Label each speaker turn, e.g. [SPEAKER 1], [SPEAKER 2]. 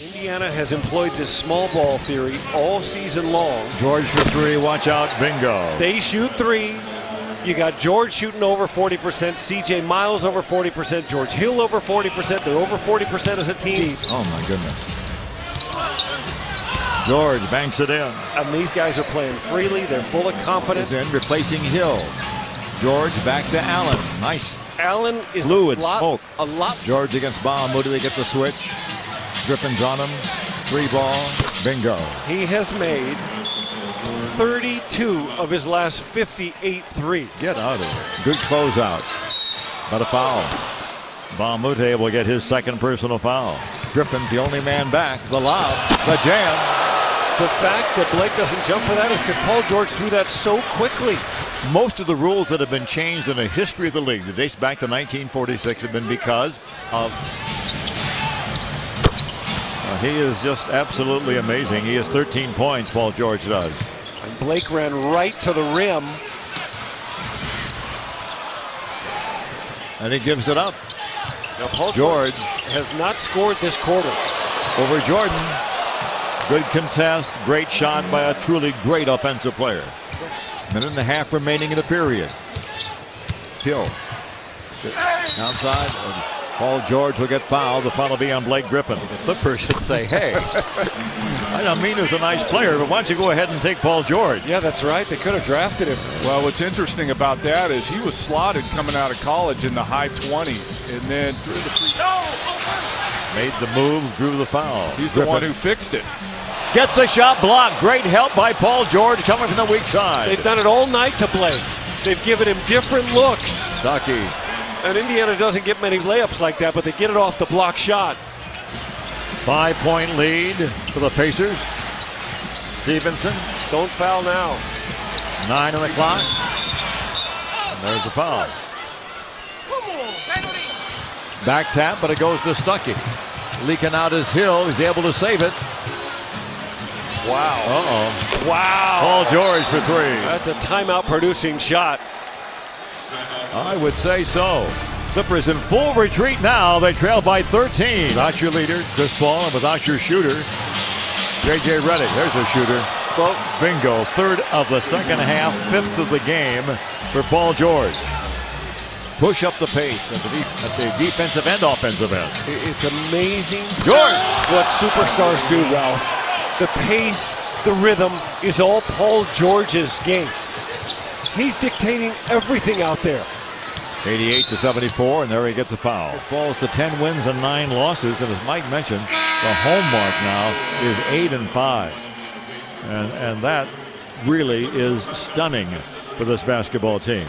[SPEAKER 1] Indiana has employed this small ball theory all season long.
[SPEAKER 2] George for three, watch out, bingo.
[SPEAKER 1] They shoot three. You got George shooting over 40%, CJ Miles over 40%, George Hill over 40%. They're over 40% as a team.
[SPEAKER 2] Oh my goodness. George banks it in.
[SPEAKER 1] And these guys are playing freely. They're full of confidence.
[SPEAKER 2] Is in, replacing Hill. George back to Allen. Nice.
[SPEAKER 1] Allen is
[SPEAKER 2] fluid smoke.
[SPEAKER 1] A lot.
[SPEAKER 2] George against Bahamuti. They get the switch. Griffin's on him. Three ball. Bingo.
[SPEAKER 1] He has made 32 of his last 58 threes.
[SPEAKER 2] Get out of here. Good closeout. But a foul. Bahamuti will get his second personal foul. Griffin's the only man back. The lob. The jam.
[SPEAKER 1] The fact that Blake doesn't jump for that is because Paul George threw that so quickly.
[SPEAKER 2] Most of the rules that have been changed in the history of the league that dates back to 1946 have been because of he is just absolutely amazing. He has 13 points, Paul George does.
[SPEAKER 1] And Blake ran right to the rim.
[SPEAKER 2] And he gives it up.
[SPEAKER 1] Now Paul
[SPEAKER 2] George
[SPEAKER 1] has not scored this quarter.
[SPEAKER 2] Over Jordan. Good contest. Great shot by a truly great offensive player. Minute and a half remaining in the period. Hill. Outside. Paul George will get fouled. The foul will be on Blake Griffin. The Clippers should say, hey, I don't mean he's a nice player, but why don't you go ahead and take Paul George?
[SPEAKER 1] Yeah, that's right. They could have drafted him.
[SPEAKER 3] Well, what's interesting about that is he was slotted coming out of college in the high 20s and then threw the
[SPEAKER 2] made the move, drew the foul.
[SPEAKER 3] He's the one who fixed it.
[SPEAKER 2] Gets the shot blocked. Great help by Paul George coming from the weak side.
[SPEAKER 1] They've done it all night to Blake. They've given him different looks.
[SPEAKER 2] Stuckey.
[SPEAKER 1] And Indiana doesn't get many layups like that, but they get it off the block shot.
[SPEAKER 2] 5-point lead for the Pacers. Stevenson.
[SPEAKER 1] Don't foul now.
[SPEAKER 2] 9 on the clock. And there's the foul. Back tap, but it goes to Stuckey. Leaking out his Hill. He's able to save it.
[SPEAKER 1] Wow.
[SPEAKER 2] Uh-oh.
[SPEAKER 1] Wow.
[SPEAKER 2] Paul George for three.
[SPEAKER 1] That's a timeout producing shot.
[SPEAKER 2] I would say so. Clippers in full retreat now. They trail by 13. Without your leader, Chris Paul, and without your shooter, J.J. Redick. There's a shooter. Well, bingo. Third of the second half, fifth of the game for Paul George. Push up the pace at the defensive and offensive end.
[SPEAKER 1] It's amazing
[SPEAKER 2] George.
[SPEAKER 1] What superstars do, Ralph. The pace, the rhythm is all Paul George's game. He's dictating everything out there.
[SPEAKER 2] 88-74, and there he gets a foul. It falls to 10 wins and 9 losses, and as Mike mentioned, the home mark now is 8-5. And that really is stunning for this basketball team.